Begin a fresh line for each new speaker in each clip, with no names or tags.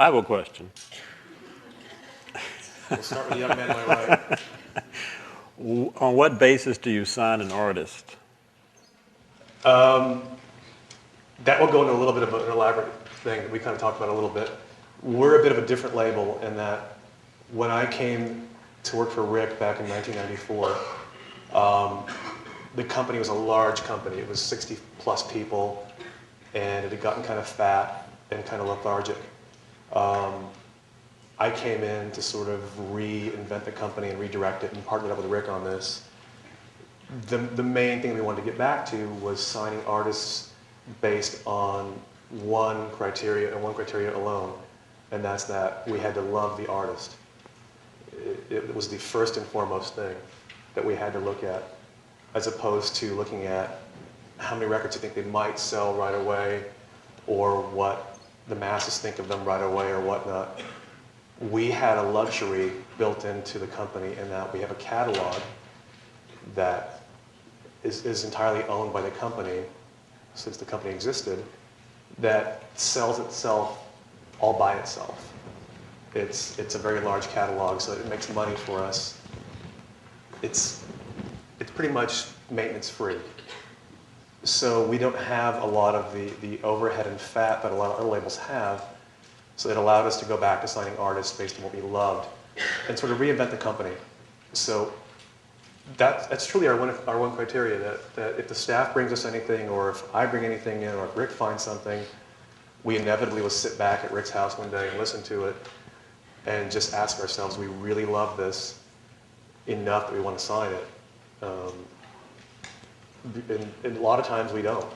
I have a question.
We'll start with the young man to my right.
On what basis do you sign an artist?
That will go into a little bit of an elaborate thing that we kind of talked about a little bit. We're a bit of a different label in that when I came to work for Rick back in 1994, the company was a large company. It was 60 plus people, and it had gotten kind of fat and kind of lethargic. I came in to sort of reinvent the company and redirect it and partnered up with Rick on this. The main thing we wanted to get back to was signing artists based on one criteria and one criteria alone, and that's that we had to love the artist. It was the first and foremost thing that we had to look at, as opposed to looking at how many records you think they might sell right away or what the masses think of them right away or whatnot. We had a luxury built into the company in that we have a catalog that is entirely owned by the company since the company existed, that sells itself all by itself. It's a very large catalog, so it makes money for us. It's pretty much maintenance free. So we don't have a lot of the overhead and fat that a lot of other labels have. So it allowed us to go back to signing artists based on what we loved and sort of reinvent the company. So that's truly our one criteria, that if the staff brings us anything, or if I bring anything in, or if Rick finds something, we inevitably will sit back at Rick's house one day and listen to it and just ask ourselves, we really love this enough that we want to sign it. And a lot of times we don't.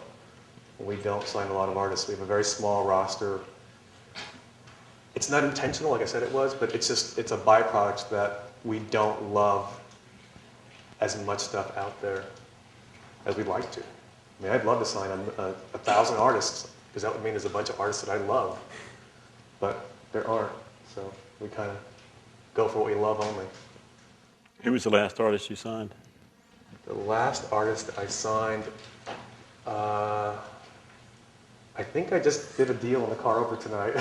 We don't sign a lot of artists. We have a very small roster. It's not intentional, like I said it was, but it's a byproduct that we don't love as much stuff out there as we'd like to. I mean, I'd love to sign 1,000 artists, because that would mean there's a bunch of artists that I love, but there aren't. So we kind of go for what we love only.
Who was the last artist you signed?
The last artist I signed, I think I just did a deal in the car over tonight.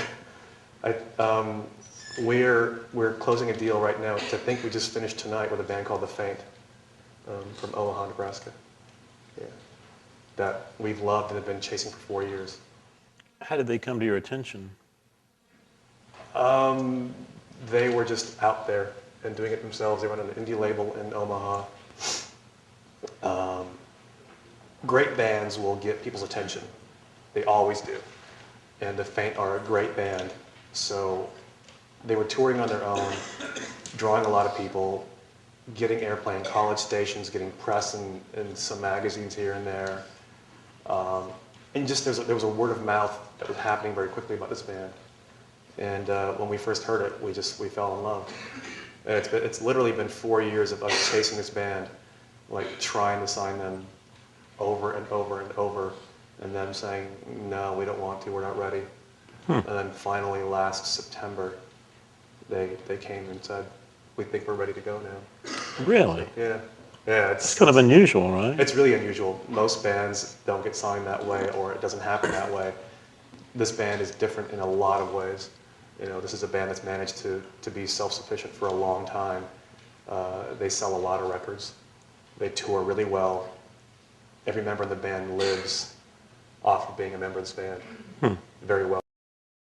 We're closing a deal right now, which I think we just finished tonight, with a band called The Faint from Omaha, Nebraska. Yeah, that we've loved and have been chasing for 4 years.
How did they come to your attention?
They were just out there and doing it themselves. They run an indie label in Omaha. Great bands will get people's attention. They always do. And The Faint are a great band. So they were touring on their own, drawing a lot of people, getting airplay in college stations, getting press in some magazines here and there. And just there was a word of mouth that was happening very quickly about this band. And when we first heard it, we fell in love. And it's literally been 4 years of us chasing this band, like trying to sign them over and over and over, and them saying, no, we don't want to, we're not ready. And then finally last September, they came and said, we think we're ready to go now.
Really?
Yeah. Yeah,
It's kind of unusual, right?
It's really unusual. Most bands don't get signed that way, or it doesn't happen that way. This band is different in a lot of ways. You know, this is a band that's managed to be self-sufficient for a long time. They sell a lot of records. They tour really well. Every member of the band lives off of being a member of this band. Very